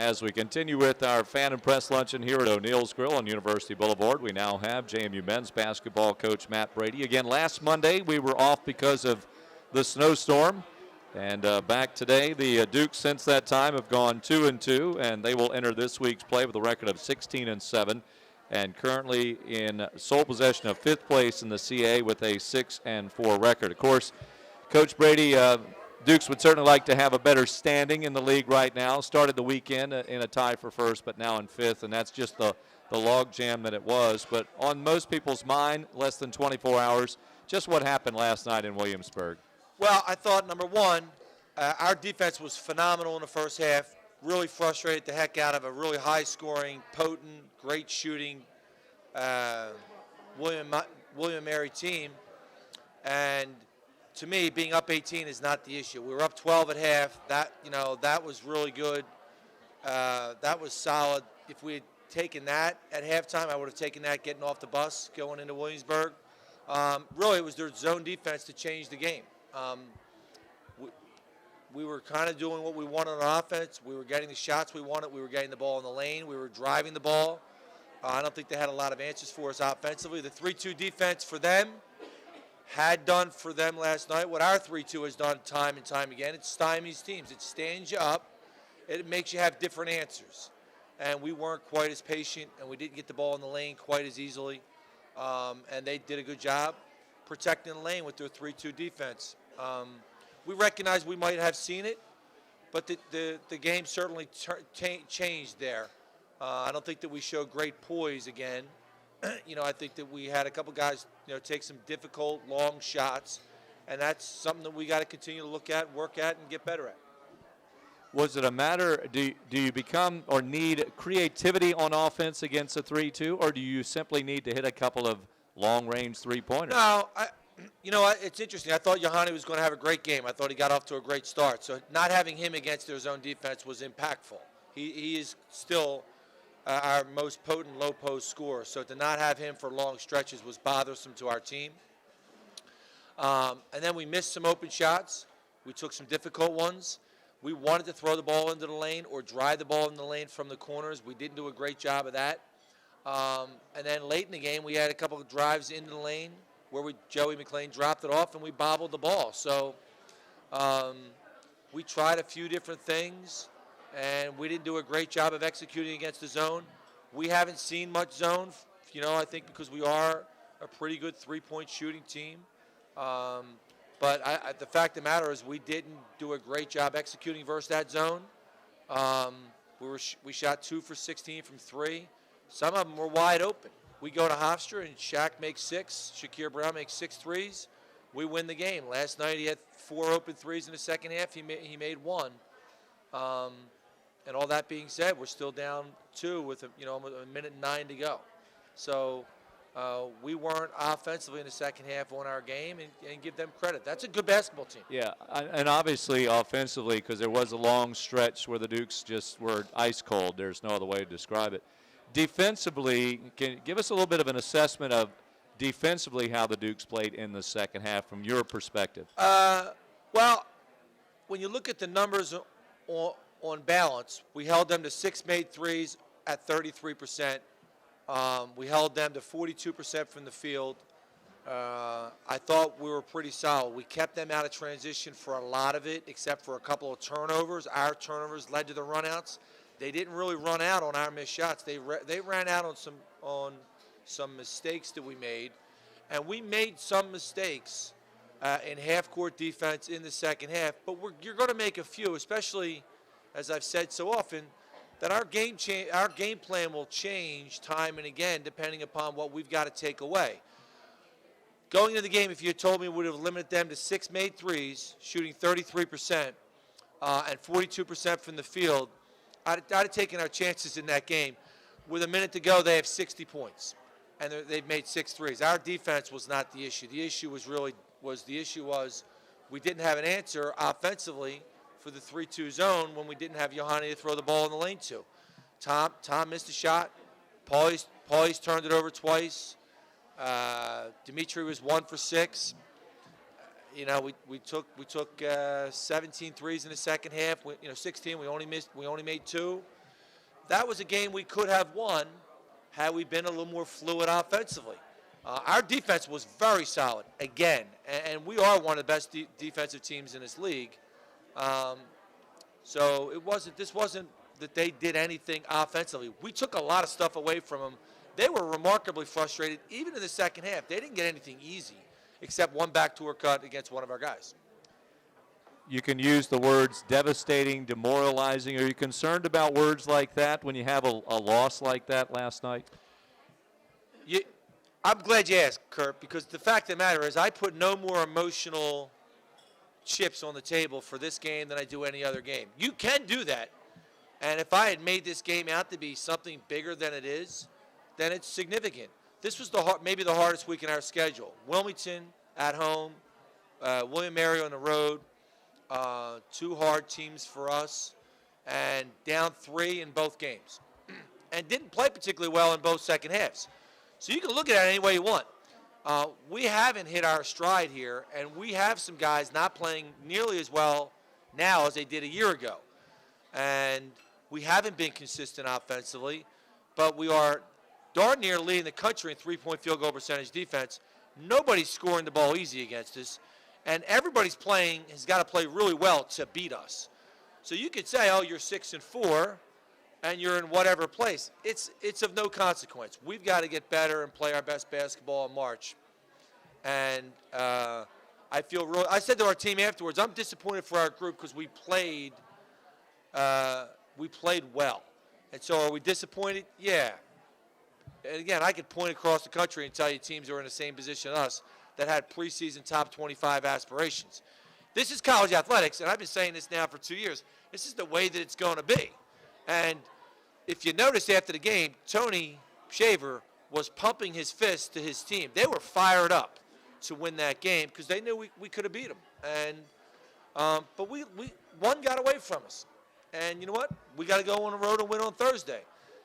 As we continue with our fan and press luncheon here at O'Neill's Grill on University Boulevard, we now have JMU men's basketball coach Matt Brady. Again, last Monday we were off because of the snowstorm, and back today. The Dukes since that time have gone 2-2, and they will enter this week's play with a record of 16-7, and currently in sole possession of 5th place in the CA with a 6-4 record. Of course, Coach Brady, Dukes would certainly like to have a better standing in the league right now. Started the weekend in a tie for first, but now in 5th, and that's just the log jam that it was. But on most people's mind, less than 24 hours, just what happened last night in Williamsburg? Well, I thought, number one, our defense was phenomenal in the first half. Really frustrated the heck out of a really high-scoring, potent, great shooting William Mary team. And to me, being up 18 is not the issue. We were up 12 at half. That was really good. That was solid. If we had taken that at halftime, I would have taken that getting off the bus, going into Williamsburg. Really, it was their zone defense to change the game. We were kind of doing what we wanted on offense. We were getting the shots we wanted. We were getting the ball in the lane. We were driving the ball. I don't think they had a lot of answers for us offensively. The 3-2 defense for them had done for them last night what our 3-2 has done time and time again. It stymies teams. It stands you up. It makes you have different answers. And we weren't quite as patient, and we didn't get the ball in the lane quite as easily. And they did a good job protecting the lane with their 3-2 defense. We recognize we might have seen it, but the game certainly changed there. I don't think that we showed great poise again. I think that we had a couple guys, take some difficult, long shots, and that's something that we got to continue to look at, work at, and get better at. Was it a matter, do you become or need creativity on offense against a 3-2, or do you simply need to hit a couple of long-range three-pointers? No, it's interesting. I thought Yohani was going to have a great game. I thought he got off to a great start. So not having him against their zone defense was impactful. He is still our most potent low-post scorer. So to not have him for long stretches was bothersome to our team. And then we missed some open shots. We took some difficult ones. We wanted to throw the ball into the lane or drive the ball in the lane from the corners. We didn't do a great job of that. And then late in the game, we had a couple of drives into the lane where Joey McLean dropped it off and we bobbled the ball. So we tried a few different things, and we didn't do a great job of executing against the zone. We haven't seen much zone, I think because we are a pretty good three-point shooting team. But the fact of the matter is we didn't do a great job executing versus that zone. We shot 2 for 16 from 3. Some of them were wide open. We go to Hofstra, and Shaq makes 6. Shakir Brown makes 6 threes. We win the game. Last night he had 4 open threes in the second half. He made 1. And all that being said, we're still down 2 with a minute and 9 to go. So we weren't offensively in the second half on our game, and give them credit. That's a good basketball team. Yeah, and obviously offensively, because there was a long stretch where the Dukes just were ice cold. There's no other way to describe it. Defensively, can you give us a little bit of an assessment of defensively how the Dukes played in the second half from your perspective? Well, when you look at the numbers on balance, we held them to 6 made threes at 33%. We held them to 42% from the field. I thought we were pretty solid. We kept them out of transition for a lot of it, except for a couple of turnovers. Our turnovers led to the runouts. They didn't really run out on our missed shots. They ran out on some mistakes that we made, and we made some mistakes in half-court defense in the second half. But you're going to make a few, especially, as I've said so often, that our game plan will change time and again depending upon what we've got to take away. Going into the game, if you had told me we would have limited them to 6 made threes, shooting 33%, and 42% from the field, I'd have taken our chances in that game. With a minute to go, they have 60 points, and they've made 6 threes. Our defense was not the issue. The issue was we didn't have an answer offensively for the 3-2 zone when we didn't have Yohani to throw the ball in the lane to. Tom missed a shot. Paulie's turned it over twice. Dimitri was 1 for 6. We took 17 threes in the second half. 16. We only made 2. that was a game we could have won had we been a little more fluid offensively. Our defense was very solid again, and we are one of the best defensive teams in this league. So this wasn't that they did anything offensively. We took a lot of stuff away from them. They were remarkably frustrated, even in the second half. They didn't get anything easy, except one backdoor cut against one of our guys. You can use the words devastating, demoralizing. Are you concerned about words like that when you have a loss like that last night? I'm glad you asked, Kurt, because the fact of the matter is I put no more emotional chips on the table for this game than I do any other game. You can do that, and if I had made this game out to be something bigger than it is, then it's significant. This was maybe the hardest week in our schedule. Wilmington at home, William Mary on the road, two hard teams for us, and down 3 in both games, and didn't play particularly well in both second halves. So you can look at it any way you want. We haven't hit our stride here, and we have some guys not playing nearly as well now as they did a year ago. And we haven't been consistent offensively, but we are darn near leading the country in three-point field goal percentage defense. Nobody's scoring the ball easy against us, and everybody's has got to play really well to beat us. So you could say, oh, you're 6-4. And you're in whatever place. It's of no consequence. We've got to get better and play our best basketball in March. And I said to our team afterwards, I'm disappointed for our group because we played well. And so are we disappointed? Yeah. And again, I could point across the country and tell you teams are in the same position as us that had preseason top 25 aspirations. This is college athletics, and I've been saying this now for 2 years. This is the way that it's going to be. And if you notice after the game, Tony Shaver was pumping his fist to his team. They were fired up to win that game because they knew we could have beat them. And but one got away from us. And you know what? We got to go on the road and win on Thursday.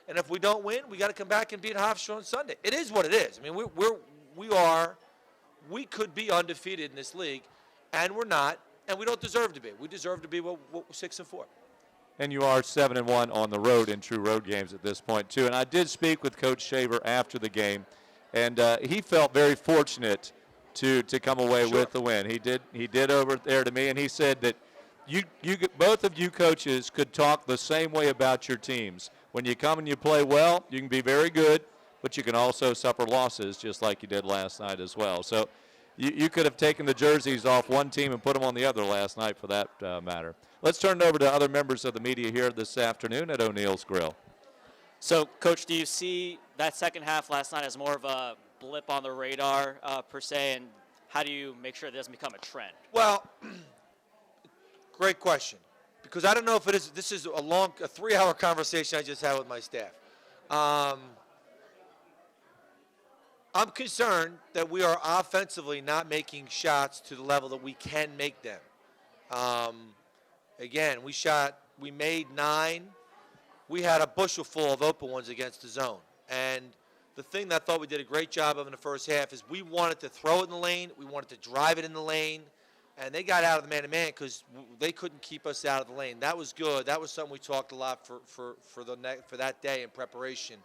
And if we don't win, we got to come back and beat Hofstra on Sunday. It is what it is. I mean, we could be undefeated in this league, and we're not, and we don't deserve to be. We deserve to be 6-4. And you are 7-1 on the road in true road games at this point, too. And I did speak with Coach Shaver after the game, and he felt very fortunate to come away with the win. He did over there to me, and he said that you both of you coaches could talk the same way about your teams. When you come and you play well, you can be very good, but you can also suffer losses just like you did last night as well. So you could have taken the jerseys off one team and put them on the other last night for that matter. Let's turn it over to other members of the media here this afternoon at O'Neill's Grill. So, Coach, do you see that second half last night as more of a blip on the radar per se, and how do you make sure it doesn't become a trend? Well, great question, because I don't know if it is. This is a 3-hour conversation I just had with my staff. I'm concerned that we are offensively not making shots to the level that we can make them. Again, we made 9. We had a bushel full of open ones against the zone. And the thing that I thought we did a great job of in the first half is we wanted to throw it in the lane. We wanted to drive it in the lane. And they got out of the man-to-man because they couldn't keep us out of the lane. That was good. That was something we talked a lot for that day in preparation.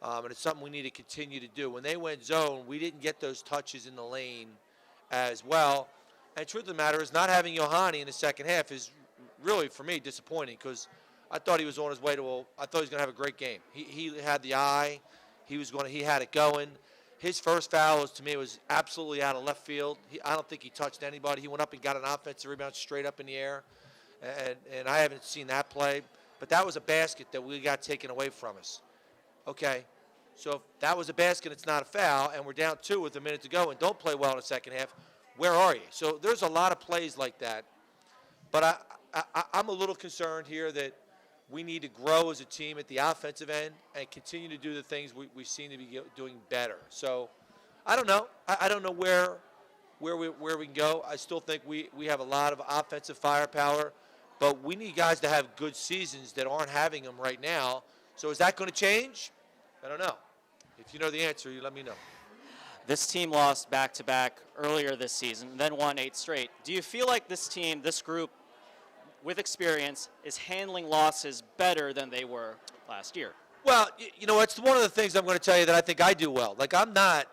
And it's something we need to continue to do. When they went zone, we didn't get those touches in the lane as well. And the truth of the matter is not having Yohani in the second half is really, for me, disappointing because I thought he was on his way I thought he was going to have a great game. He had the eye. He had it going. His first foul, to me, was absolutely out of left field. I don't think he touched anybody. He went up and got an offensive rebound straight up in the air. And I haven't seen that play. But that was a basket that we got taken away from us. Okay, so if that was a basket, it's not a foul, and we're down 2 with a minute to go and don't play well in the second half, where are you? So there's a lot of plays like that. But I'm a little concerned here that we need to grow as a team at the offensive end and continue to do the things we seem to be doing better. So I don't know. I don't know where we can go. I still think we have a lot of offensive firepower, but we need guys to have good seasons that aren't having them right now. So is that going to change? I don't know. If you know the answer, you let me know. This team lost back-to-back earlier this season, then won 8 straight. Do you feel like this team, this group, with experience, is handling losses better than they were last year? Well, it's one of the things I'm going to tell you that I think I do well. Like, I'm not,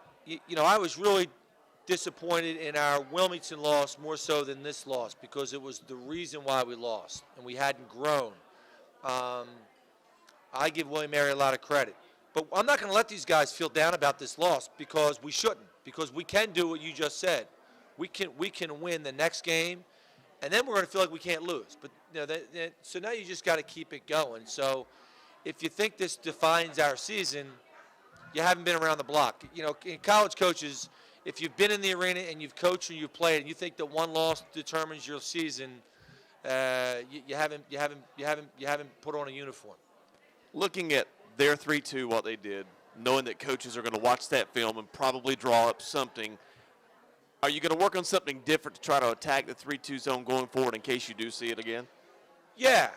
I was really disappointed in our Wilmington loss more so than this loss because it was the reason why we lost, and we hadn't grown. I give William Mary a lot of credit. But I'm not going to let these guys feel down about this loss because we shouldn't, because we can do what you just said. We can win the next game, and then we're going to feel like we can't lose. But so now you just got to keep it going. So if you think this defines our season, you haven't been around the block. In college coaches, if you've been in the arena and you've coached and you've played, and you think that one loss determines your season, you haven't put on a uniform. Looking at their 3-2, what they did, knowing that coaches are going to watch that film and probably draw up something, are you going to work on something different to try to attack the 3-2 zone going forward in case you do see it again? Yeah.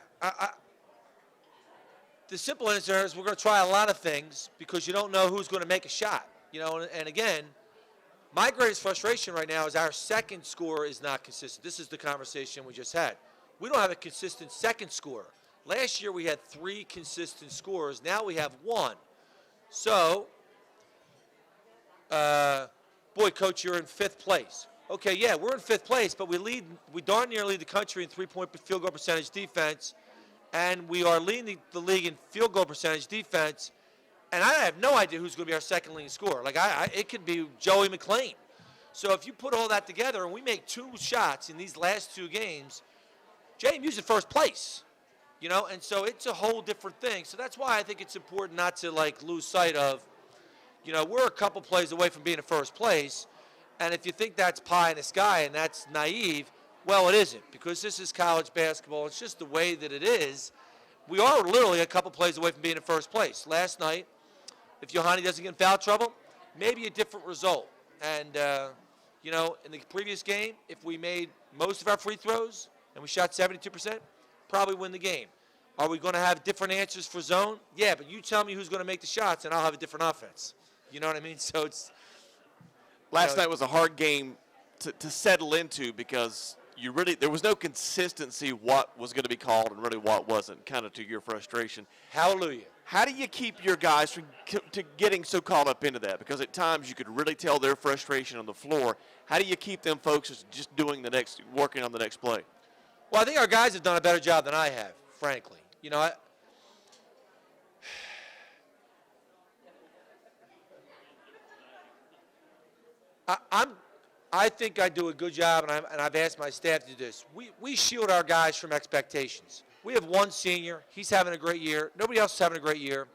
The simple answer is we're going to try a lot of things because you don't know who's going to make a shot. And again, my greatest frustration right now is our second scorer is not consistent. This is the conversation we just had. We don't have a consistent second scorer. Last year we had 3 consistent scorers. Now we have 1. So, boy, Coach, you're in 5th place. Okay, yeah, we're in 5th place, but we darn near lead the country in three-point field goal percentage defense, and we are leading the league in field goal percentage defense. And I have no idea who's going to be our second leading scorer. Like, it could be Joey McLean. So if you put all that together and we make 2 shots in these last 2 games, JMU's in 1st place. And so it's a whole different thing. So that's why I think it's important not to, lose sight of, we're a couple plays away from being in 1st place. And if you think that's pie in the sky and that's naive, well, it isn't, because this is college basketball. It's just the way that it is. We are literally a couple plays away from being in 1st place. Last night, if Yohani doesn't get in foul trouble, maybe a different result. And, in the previous game, if we made most of our free throws and we shot 72%, probably win the game. Are we going to have different answers for zone? Yeah, but you tell me who's going to make the shots, and I'll have a different offense. You know what I mean? So it's last night was a hard game to settle into because there was no consistency what was going to be called and really what wasn't, kind of to your frustration. Hallelujah. How do you keep your guys from getting so caught up into that? Because at times you could really tell their frustration on the floor. How do you keep them folks just working on the next play? Well, I think our guys have done a better job than I have, frankly. I think I do a good job, and I've asked my staff to do this. We shield our guys from expectations. We have 1 senior. He's having a great year. Nobody else is having a great year.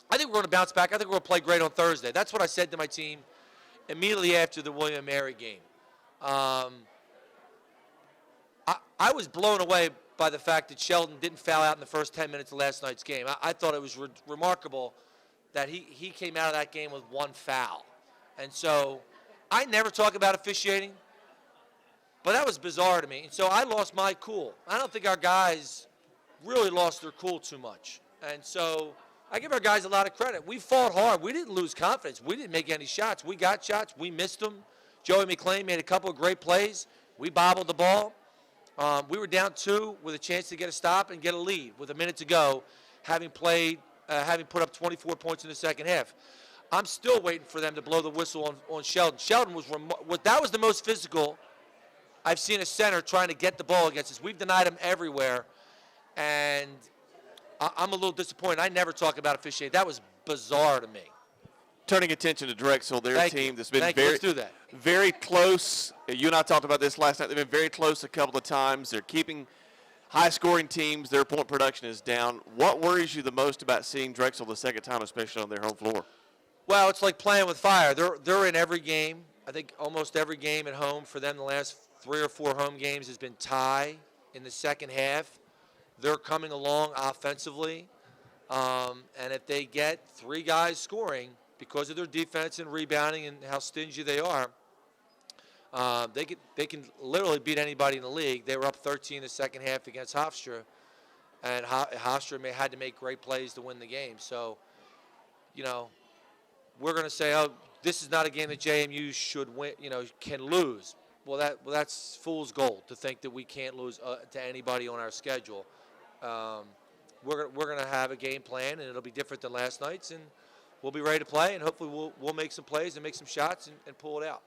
I think we're going to bounce back. I think we're going to play great on Thursday. That's what I said to my team immediately after the William & Mary game. I was blown away by the fact that Sheldon didn't foul out in the first 10 minutes of last night's game. I thought it was remarkable that he came out of that game with 1 foul. And so I never talk about officiating, but that was bizarre to me. And so I lost my cool. I don't think our guys really lost their cool too much. And so I give our guys a lot of credit. We fought hard. We didn't lose confidence. We didn't make any shots. We got shots. We missed them. Joey McLean made a couple of great plays. We bobbled the ball. We were down 2 with a chance to get a stop and get a lead with a minute to go, having put up 24 points in the second half. I'm still waiting for them to blow the whistle on Sheldon. Sheldon that was the most physical I've seen a center trying to get the ball against us. We've denied him everywhere, and I'm a little disappointed. I never talk about officiating. That was bizarre to me. Turning attention to Drexel, their team that's been Let's do that. Very close. You and I talked about this last night. They've been very close a couple of times. They're keeping high-scoring teams. Their point production is down. What worries you the most about seeing Drexel the second time, especially on their home floor? Well, it's like playing with fire. They're in every game. I think almost every game at home for them the last 3 or 4 home games has been tie in the second half. They're coming along offensively. And if they get 3 guys scoring because of their defense and rebounding and how stingy they are, they can literally beat anybody in the league. They were up 13 in the second half against Hofstra, and Hofstra had to make great plays to win the game. So, we're going to say, oh, this is not a game that JMU should win, can lose. that's fool's gold to think that we can't lose to anybody on our schedule. We're going to have a game plan, and it'll be different than last night's, and we'll be ready to play, and hopefully we'll make some plays and make some shots and pull it out.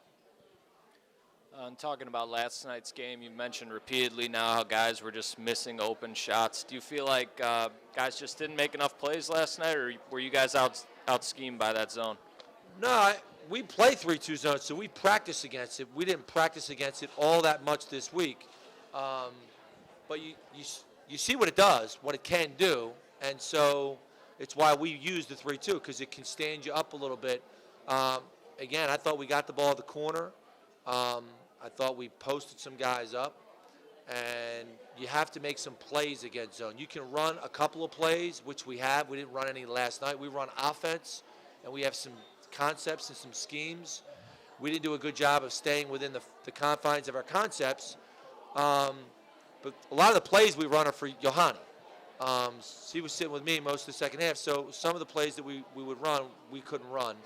And talking about last night's game, you mentioned repeatedly now how guys were just missing open shots. Do you feel like guys just didn't make enough plays last night, or were you guys out-schemed by that zone? No, we play 3-2 zone, so we practice against it. We didn't practice against it all that much this week. But you see what it does, what it can do, and so it's why we use the 3-2, because it can stand you up a little bit. Again, I thought we got the ball at the corner. I thought we posted some guys up, and you have to make some plays against zone. You can run a couple of plays, which we have. We didn't run any last night. We run offense, and we have some concepts and some schemes. We didn't do a good job of staying within the confines of our concepts. But a lot of the plays we run are for Johanny. He was sitting with me most of the second half, so some of the plays that we would run, we couldn't run,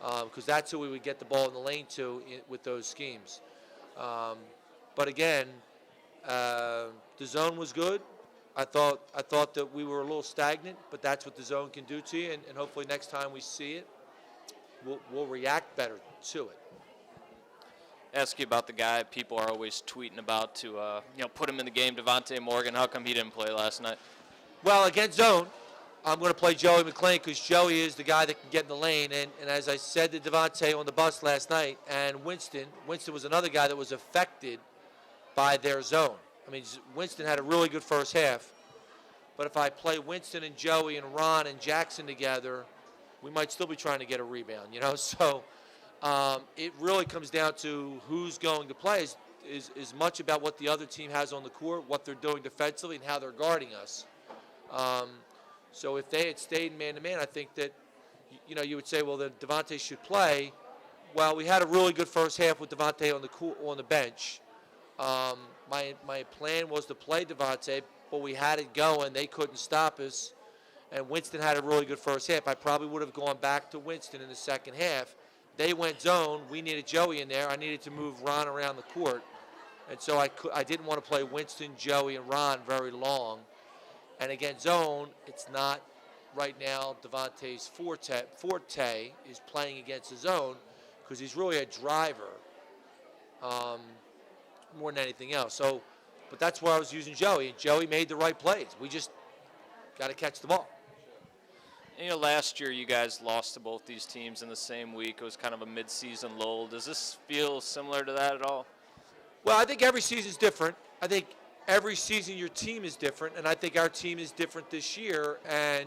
because that's who we would get the ball in the lane to with those schemes. But again, the zone was good. I thought that we were a little stagnant, but that's what the zone can do to you, and hopefully next time we see it, we'll react better to it. Ask you about the guy people are always tweeting about to put him in the game, Devontae Morgan. How come he didn't play last night? Well, against zone, I'm going to play Joey McClain because Joey is the guy that can get in the lane. And as I said to Devontae on the bus last night, and Winston was another guy that was affected by their zone. I mean, Winston had a really good first half. But if I play Winston and Joey and Ron and Jackson together, we might still be trying to get a rebound, So it really comes down to who's going to play is much about what the other team has on the court, what they're doing defensively, and how they're guarding us. So if they had stayed man-to-man, I think that, you would say, well, then Devontae should play. Well, we had a really good first half with Devontae on the bench. My plan was to play Devontae, but we had it going. They couldn't stop us. And Winston had a really good first half. I probably would have gone back to Winston in the second half. They went zone. We needed Joey in there. I needed to move Ron around the court. And so I didn't want to play Winston, Joey, and Ron very long. And again, zone, it's not right now Devontae's forte is playing against the zone because he's really a driver more than anything else. So, but that's where I was using Joey, and Joey made the right plays. We just got to catch the ball. Last year you guys lost to both these teams in the same week. It was kind of a mid-season lull. Does this feel similar to that at all? Well, I think every season's different. I think every season your team is different, and I think our team is different this year. And,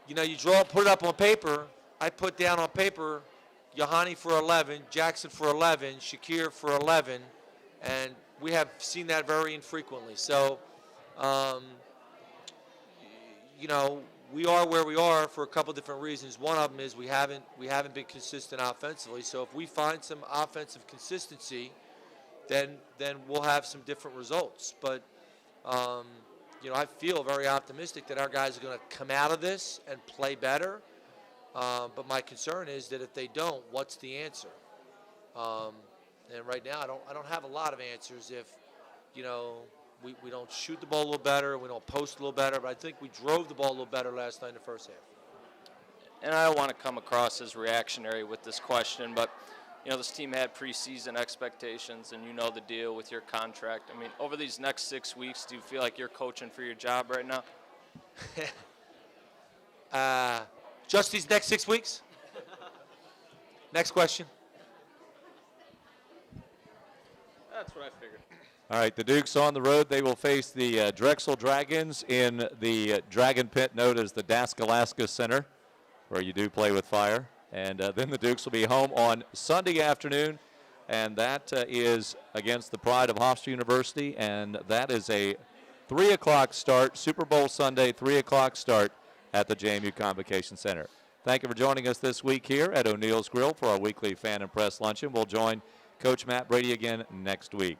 you put it up on paper. I put down on paper Johanny for 11, Jackson for 11, Shakir for 11, and we have seen that very infrequently. So, we are where we are for a couple different reasons. One of them is we haven't been consistent offensively. So if we find some offensive consistency, then we'll have some different results. But I feel very optimistic that our guys are going to come out of this and play better. But my concern is that if they don't, what's the answer? And right now, I don't have a lot of answers. If we don't shoot the ball a little better, we don't post a little better, but I think we drove the ball a little better last night in the first half. And I don't want to come across as reactionary with this question, but this team had preseason expectations, and the deal with your contract. I mean, over these next 6 weeks, do you feel like you're coaching for your job right now? Just these next 6 weeks? Next question. That's what I figured. All right, the Dukes on the road. They will face the Drexel Dragons in the Dragon Pit known as the Daskalaska Center, where you do play with fire. And then the Dukes will be home on Sunday afternoon, and that is against the Pride of Hofstra University, and that is a 3 o'clock start, Super Bowl Sunday, 3 o'clock start at the JMU Convocation Center. Thank you for joining us this week here at O'Neill's Grill for our weekly Fan and Press Luncheon. We'll join Coach Matt Brady again next week.